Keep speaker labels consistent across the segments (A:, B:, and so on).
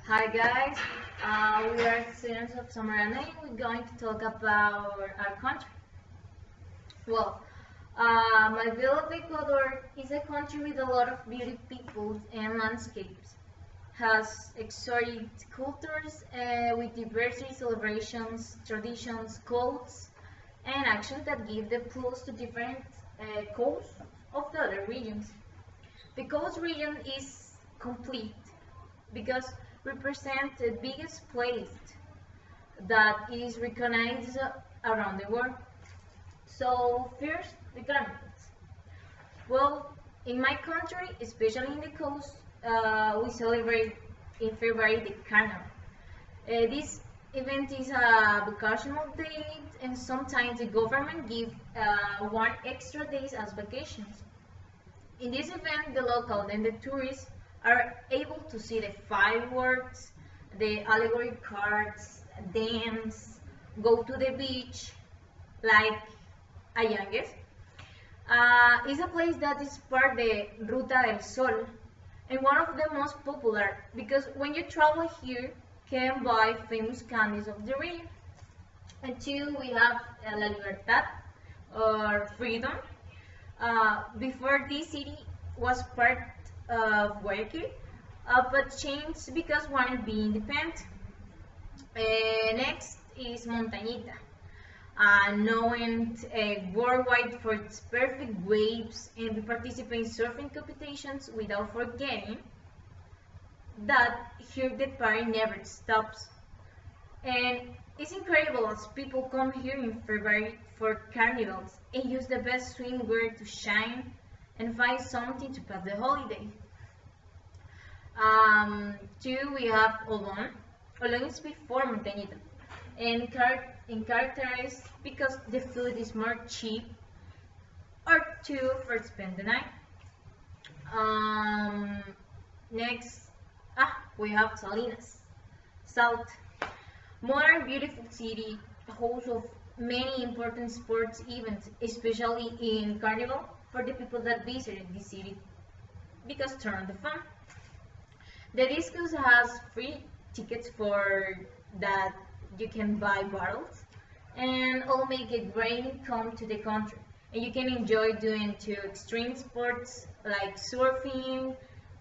A: Hi guys, we are students of Summer and we're going to talk about our country. Well, my beloved Ecuador is a country with a lot of beautiful people and landscapes. Has exotic cultures with diversity celebrations, traditions, codes, and actions that give the plus to different codes of the other regions. The coast region is complete because represent the biggest place that is recognized around the world. So first, the carnivals. Well, in my country, especially in the coast, we celebrate in February the carnival. This event is a vacational date, and sometimes the government give one extra days as vacations. In this event, the local and the tourists are able to see the fireworks, the allegorical cards, dance, go to the beach, like Ayangues. It's a place that is part of the Ruta del Sol and one of the most popular because when you travel here, can buy famous candies of the region. And two, we have La Libertad or freedom. Before this city was part of Guayaquil, but changed because wanted to be independent. Next is Montañita, known worldwide for its perfect waves and we participate in surfing competitions without forgetting that here the party never stops. And it's incredible as people come here in February for carnivals and use the best swimwear to shine and find something to pass the holiday. Two, we have Olon. Olon is before Montañita and characterized because the food is more cheap or two for spend the night. Um, Next, we have Salinas, South. Modern beautiful city, host of many important sports events, especially in Carnival for the people that visited this city because turn the fun. The discos has free tickets for that you can buy bottles and all make a great income to the country. And you can enjoy doing two extreme sports like surfing,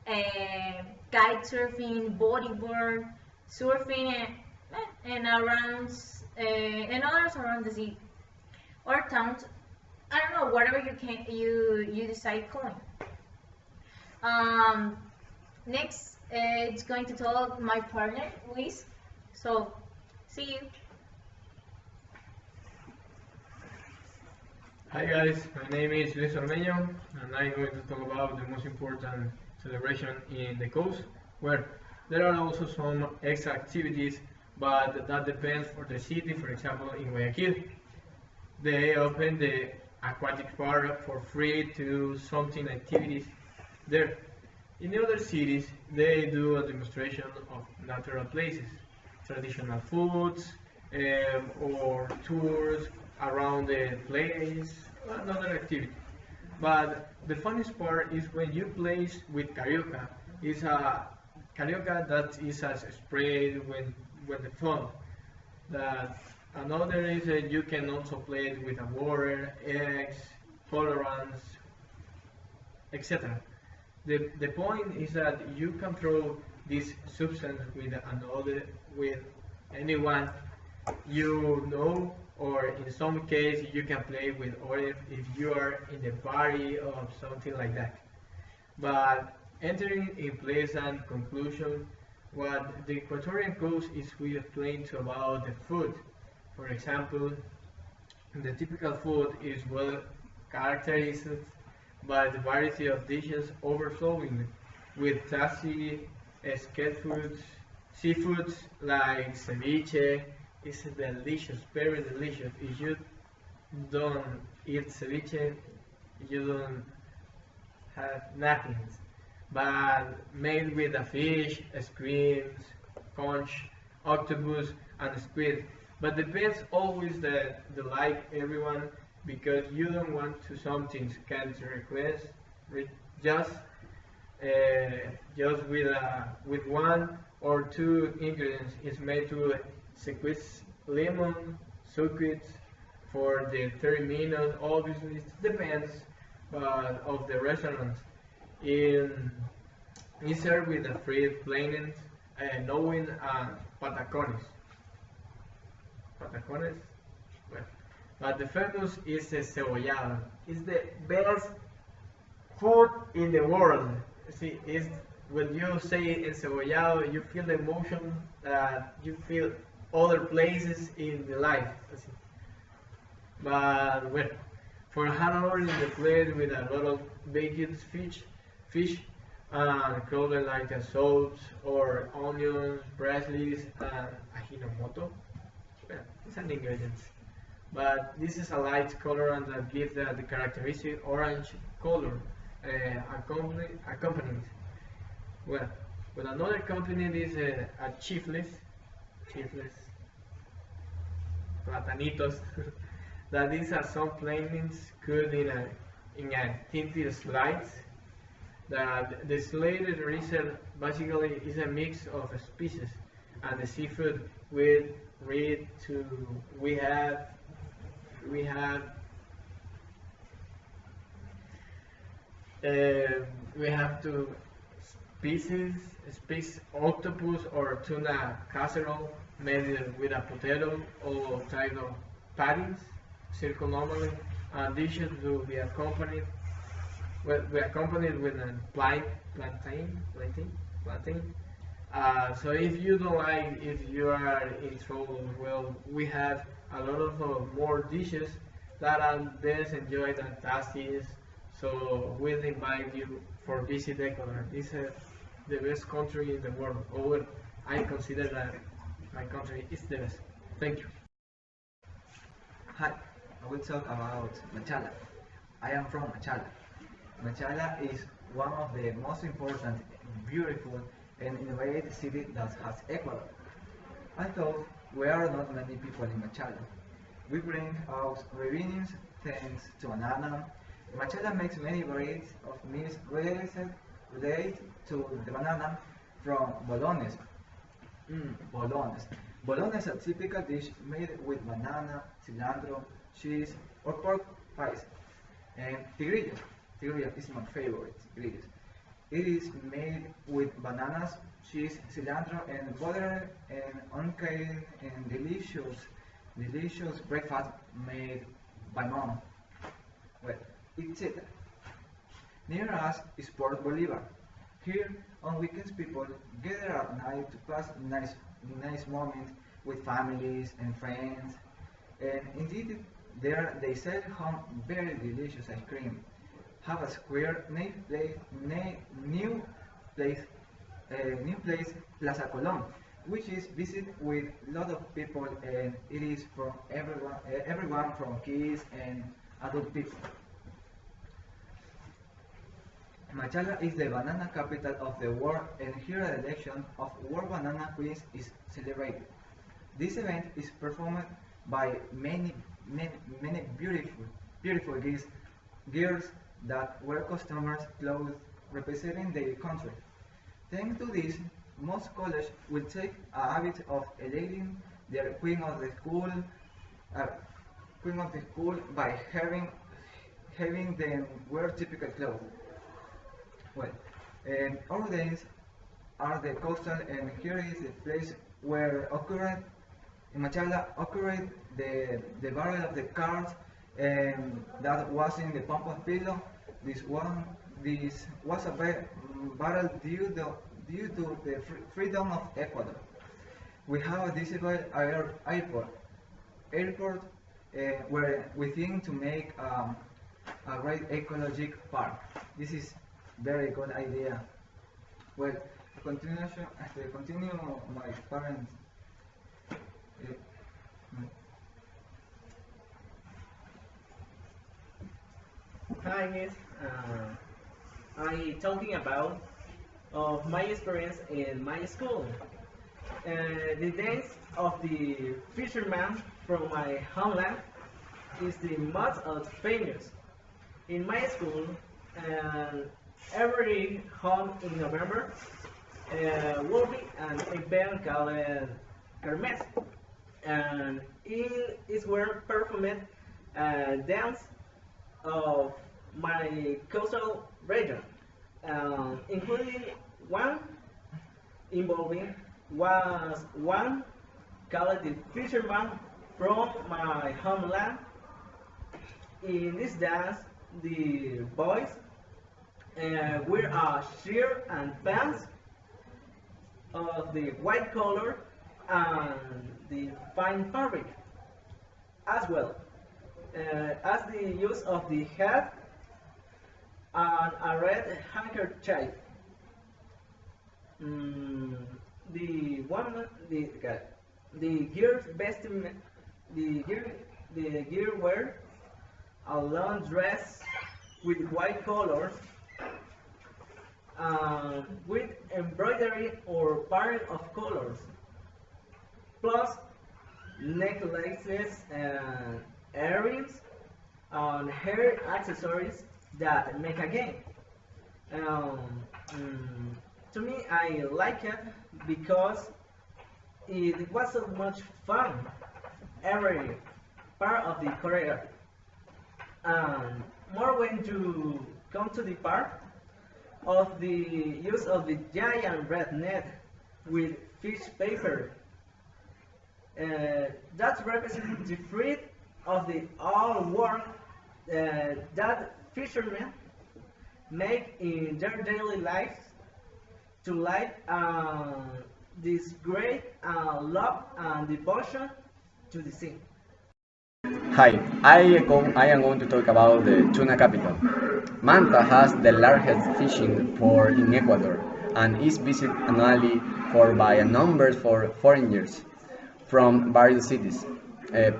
A: kite surfing, bodyboard, surfing, and around and others around the city or towns. I don't know, whatever you decide calling. Um, Next, it's going to talk my partner Luis. So, see you.
B: Hi guys, my name is Luis Ormeño and I'm going to talk about the most important celebration in the coast where there are also some extra activities but that depends for the city. For example, in Guayaquil they open the aquatic park for free to do something activities there. In the other cities they do a demonstration of natural places, traditional foods, or tours around the place, another activity. But the funniest part is when you play with carioca. It's a carioca that is as sprayed when the fun. That another is that you can also play it with a water, eggs, colorants, etc. The point is that you can throw this substance with another with anyone you know, or in some case you can play with others if you are in the party or something like that. But entering in place and conclusion, what the Equatorian Coast is we explained about the food. For example, the typical food is well characterized by the variety of dishes overflowing with tasty skate foods, seafoods like ceviche. It's delicious, very delicious. If you don't eat ceviche, you don't have nothing. But made with a fish, screams, conch, octopus, and squid. But depends always the like everyone because you don't want to something can request just just with one or two ingredients is made to squeeze lemon, sucrets for the 30 minutes. Obviously, it depends of the restaurant. In is served with a fried plain, knowing patacones. Patacones, well, but the famous is the cebollado. It's the best food in the world. See, is when you say encebollado, you feel the emotion that you feel other places in the life. See. But well, for $100 in the plate with a lot of baked fish, including like sauce or onions, parsley, and ajinomoto. Well, it's an ingredient. But this is a light color and that gives the characteristic orange color accompanied. Well, with another component is a chifles, platanitos, that is some planings cut in a tinted slice. That the slated reserve basically is a mix of species, and the seafood with read to we have we have two species octopus or tuna casserole made with a potato or type of patties, circle normally, and dishes to be accompanied. Well, we accompanied with a plantain. So if you don't like, if you are in trouble, well, we have a lot of more dishes that are best enjoyed and tasty. So we'll invite you for visit Ecuador. This is the best country in the world. Or I consider that my country is the best. Thank you.
C: Hi, I will talk about Machala. I am from Machala. Machala is one of the most important, beautiful, and innovative cities that has Ecuador. I thought we are not many people in Machala. We bring out revenues thanks to banana. Machala makes many varieties of meals related to the banana from bolones. Bolones. Bolones is a typical dish made with banana, cilantro, cheese, or pork pies. And tigrillos. Tigrillos is my favorite. Tigrillos. It is made with bananas, cheese, cilantro, and butter, and uncut and delicious breakfast made by mom. Well, etc. Near us is Port Bolivar. Here, on weekends, people gather at night to pass nice moments with families and friends. And indeed, there they sell home very delicious ice cream. Have a square new place, Plaza Colón, which is visited with a lot of people, and it is from everyone from kids and adult people. Machala is the banana capital of the world, and here the election of World Banana Queens is celebrated. This event is performed by many beautiful girls that wear customers' clothes representing their country. Thanks to this, most colleges will take a habit of electing their uh, queen of the school by having them wear typical clothes. Well, our days are the coastal, and here is the place where occurred in Machala occurred the barrel of the cars, and that was in the Pampas Pillow. This was a barrel due to the freedom of Ecuador. We have a visible airport where we think to make a great ecological park. This is very good idea. Well, continue my parents.
D: Hi guys, I talking about of my experience in my school. The dance of the fisherman from my homeland is the most famous. In my school, every home in November, will be an event called Kermesse, and it is where performed dance of my coastal region, including one involving was one called the fisherman from my homeland. In this dance, the boys wear a shirt and pants of the white color and the fine fabric, as well as the use of the hat and a red handkerchief. Mm, the one the gear vestment the gear wear a long dress with white colors with embroidery or pattern of colors, plus necklaces and earrings and hair accessories that make a game. Um, mm, to me, I like it because it was so much fun every part of the choreography. More when you come to the part of the use of the giant red net with fish paper. That represents the fruit of the all work that fishermen make in their daily lives to light this great love and devotion to the sea.
E: Hi, I am going to talk about the tuna capital. Manta has the largest fishing port in Ecuador and is visited annually for by a number for foreigners from various cities.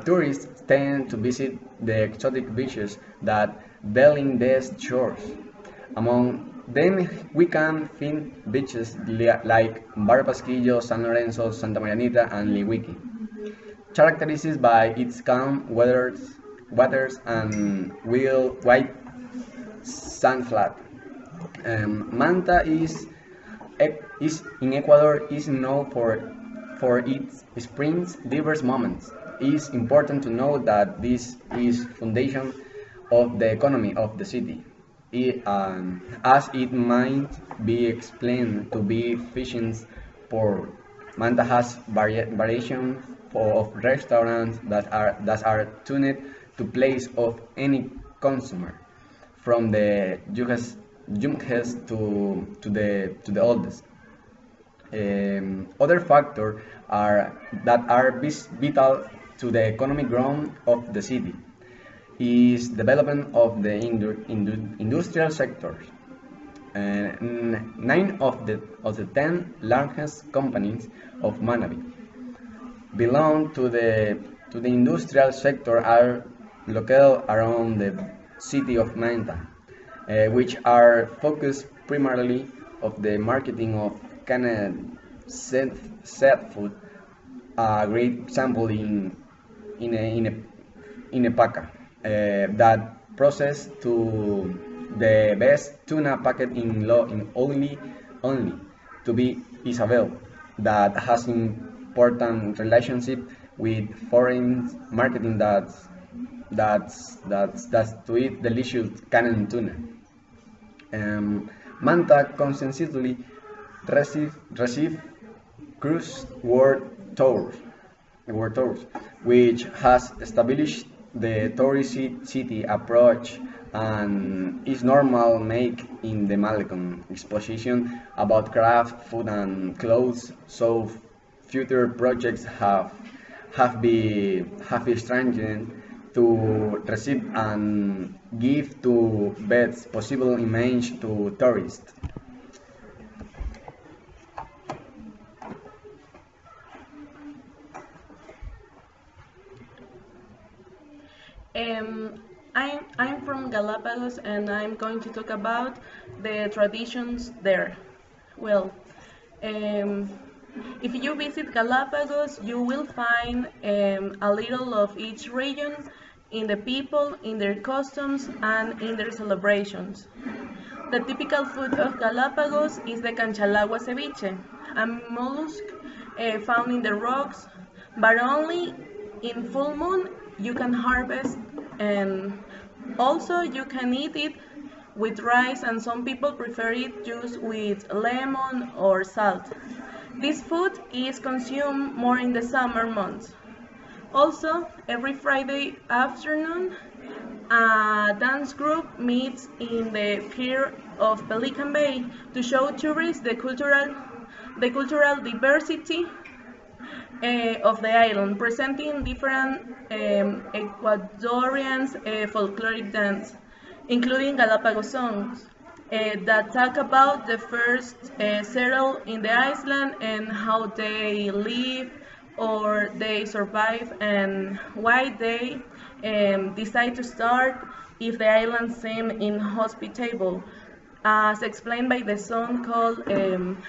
E: Tourists tend to visit the exotic beaches that dwelling these shores. Among them, we can find beaches like Barrio Pasquillo, San Lorenzo, Santa Marianita, and Liwiki, characterized by its calm waters and white sand flat. Manta is in Ecuador is known for its springs diverse moments. It is important to know that this is foundation of the economy of the city. As it might be explained to be fishing port. Manta has variation of restaurants that are tuned to place of any consumer, from the youngest to the oldest. Other factors are vital to the economic growth of the city is development of the industrial sectors. Nine of the 10 largest companies of Manabi belong to the industrial sector are located around the city of Manta, which are focused primarily of the marketing of canned set food. A great example in a paca that process to the best tuna packet in only to be Isabel that has important relationship with foreign marketing that's to eat delicious canned tuna. Manta consistently receive cruise world tours, which has established the tourist city approach and is normal make in the Malecon exposition about craft, food and clothes. So future projects have been strengthened to receive and give to best possible image to tourists.
F: I'm from Galapagos and I'm going to talk about the traditions there. Well, um, if you visit Galapagos, you will find a little of each region in the people, in their customs, and in their celebrations. The typical food of Galapagos is the canchalagua ceviche, a mollusk found in the rocks, but only in full moon you can harvest, and also you can eat it with rice, and some people prefer it just with lemon or salt. This food is consumed more in the summer months. Also, every Friday afternoon, a dance group meets in the pier of Pelican Bay to show tourists the cultural diversity of the island, presenting different Ecuadorian folkloric dance, including Galapagos songs that talk about the first settle in the island and how they live or they survive and why they decide to start if the island seems inhospitable, as explained by the song called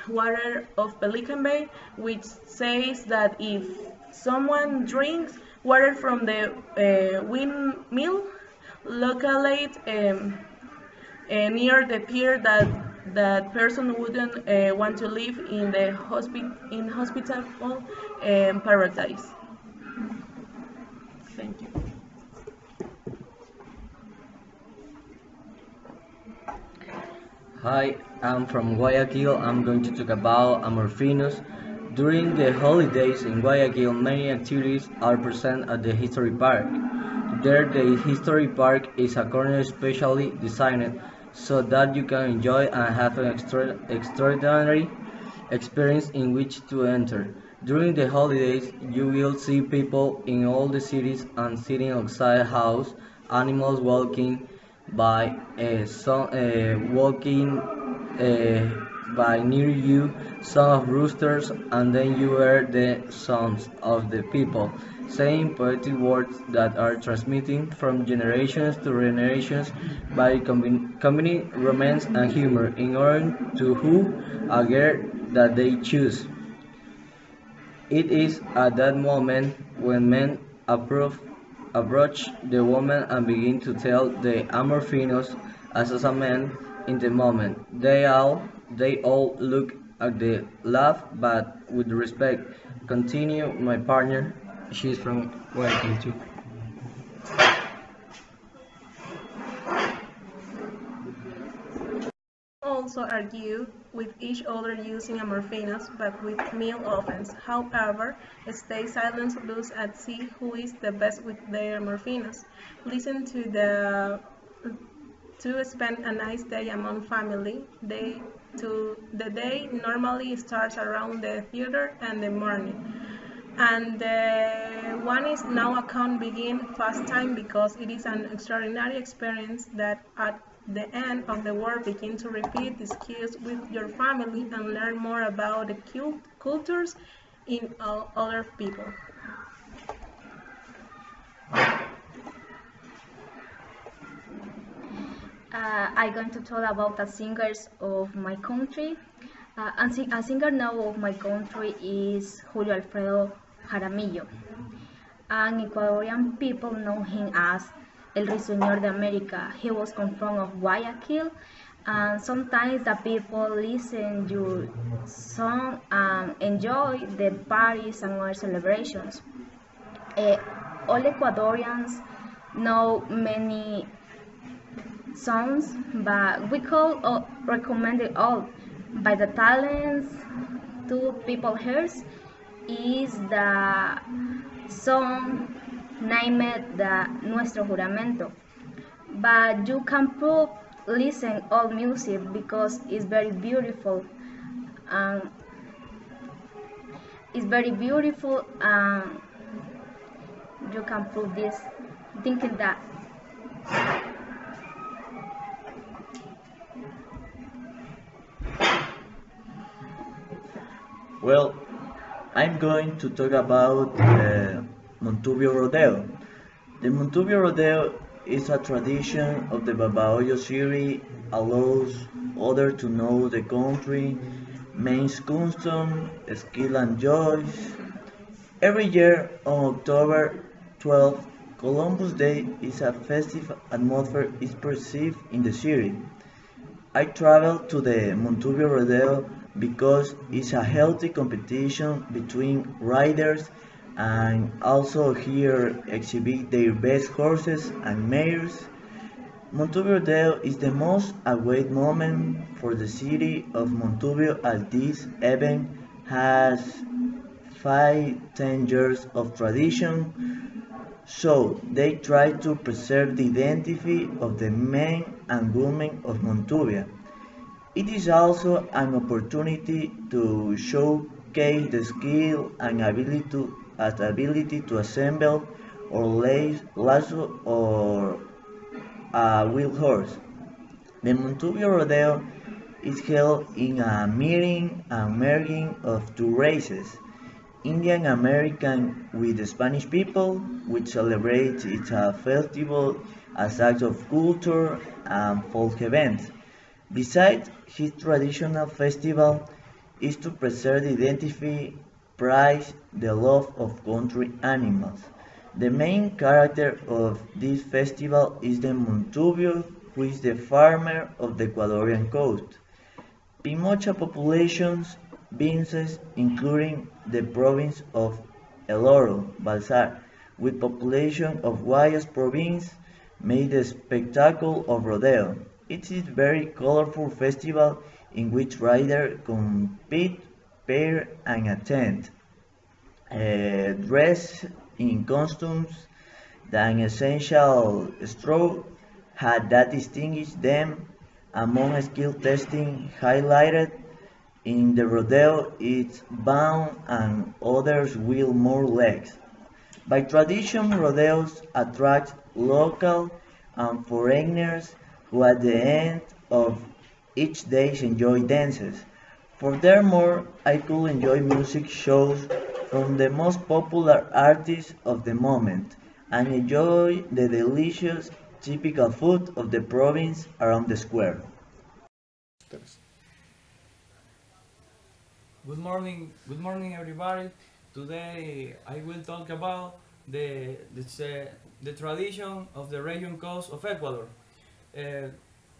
F: Water of Pelican Bay, which says that if someone drinks water from the windmill located near the pier, that person wouldn't want to live in the inhospitable paradise. Thank you.
E: Hi, I'm from Guayaquil. I'm going to talk about Amorphinos. During the holidays in Guayaquil, many activities are present at the History Park. There, the History Park is a corner specially designed so that you can enjoy and have an extraordinary experience in which to enter. During the holidays, you will see people in all the cities and sitting outside house, animals walking by walking by near you, some of roosters, and then you hear the sounds of the people saying poetic words that are transmitting from generations to generations by combining romance and humor in order to woo a girl that they choose. It is at that moment when men approach the woman and begin to tell the Amorphinos as a man in the moment. They all look at the laugh but with respect. Continue my partner. She's from Guayaquil too.
F: Also argue with each other using amorphinos, but with meal offense. However, stay silent, lose at sea who is the best with their amorphinos. Listen to spend a nice day among family. The day normally starts around the theater and the morning. And the one is now account begin fast time because it is an extraordinary experience that at the end of the world begin to repeat this cues with your family and learn more about the cultures in all other people.
A: I'm going to talk about the singers of my country. A singer now of my country is Julio Alfredo Jaramillo. And Ecuadorian people know him as El Risueñor de América. He was come from Guayaquil, and sometimes the people listen your song and enjoy the parties and other celebrations. Uh, all Ecuadorians know many songs, but we call recommend it all. By the talents two people hears is the song named the Nuestro Juramento. But you can prove listen all music because it's very beautiful. Um, it's very beautiful and you can prove this thinking that.
G: Well, I'm going to talk about Montubio Rodeo. The Montubio Rodeo is a tradition of the Babahoyo City, allows others to know the country, main custom, skill and joys. Every year on October 12th, Columbus Day is a festive atmosphere is perceived in the city. I traveled to the Montubio Rodeo because it's a healthy competition between riders and also here exhibit their best horses and mares. Montubio Rodeo is the most awaited moment for the city of Montubio as this event has 10 years of tradition, so they try to preserve the identity of the men and women of Montubia. It is also an opportunity to showcase the skill and ability to assemble or lasso or a wheel horse. The Montubio Rodeo is held in a meeting and merging of two races, Indian American with the Spanish people, which celebrates its festival as acts of culture and folk events. Besides his traditional festival is to preserve the identity, pride, the love of country animals. The main character of this festival is the Montubio, who is the farmer of the Ecuadorian coast. Pimocha populations Vinces, including the province of El Oro, Balsar, with population of Guayas province, made a spectacle of rodeo. It is a very colorful festival in which riders compete, pair, and attend. Dressed in costumes that an essential stroke had that distinguished them among skill testing highlighted in the rodeo it's bound and others with more legs. By tradition, rodeos attract local and foreigners who at the end of each day enjoy dances. Furthermore, I could enjoy music shows from the most popular artists of the moment and enjoy the delicious typical food of the province around the square.
H: Good morning, everybody. Today I will talk about the tradition of the region coast of Ecuador. Uh,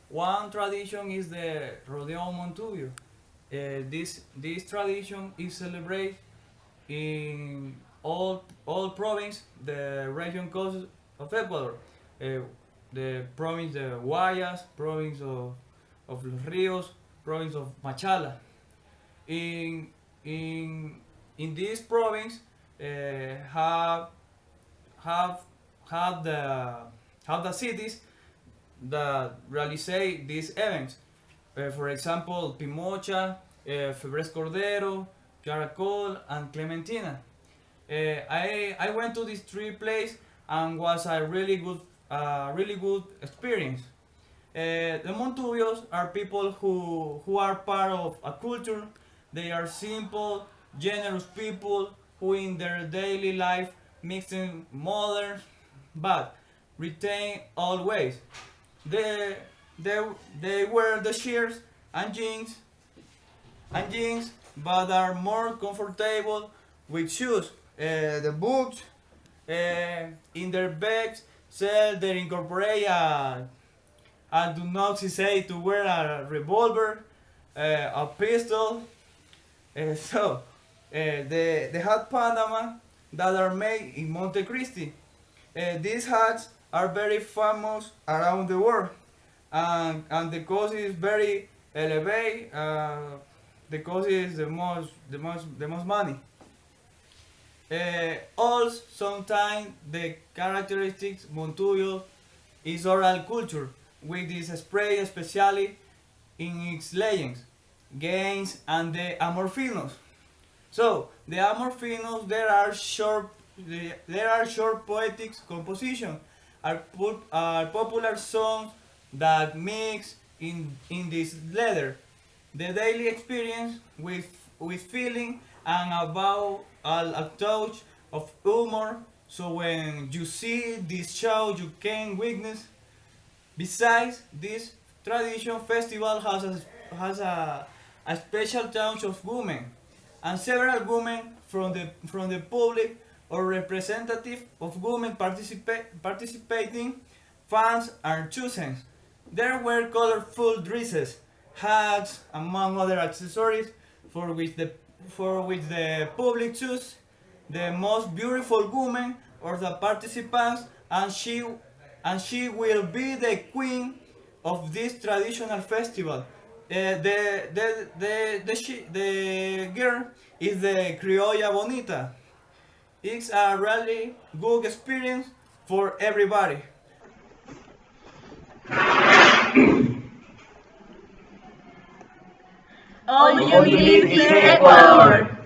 H: One tradition is the Rodeo Montubio. This tradition is celebrated in all province, the region coast of Ecuador. Uh, the province of Guayas, province of Los Rios, province of Machala. In in in this province uh, have have have the cities that realize these events. For example, Pimocha, Febres Cordero, Caracol, and Clementina. I went to these three places and was a really good experience. The Montubios are people who are part of a culture. They are simple, generous people who in their daily life mixing modern but retain all ways. They, they, they wear the shirts and jeans but are more comfortable with shoes. The books in their bags say they incorporate and do not say to wear a revolver, a pistol. The hat Panama that are made in Monte Cristi. These hats are very famous around the world, and the cost is very elevated. The cost is the most money. Also, sometimes the characteristics Montuyo is oral culture, with this spread especially in its legends, games, and the amorfinos. So the amorfinos there are short poetic compositions, are popular songs that mix in this letter the daily experience with feeling and about a touch of humor. So when you see this show, you can witness. Besides, this tradition festival has a special touch of women, and several women from the public or representative of women participating fans are chosen. There were colorful dresses, hats, among other accessories, for which the public chose the most beautiful woman or the participants, and she will be the queen of this traditional festival. The girl is the criolla bonita. It's a really good experience for everybody.
F: All
G: you need is
F: Ecuador.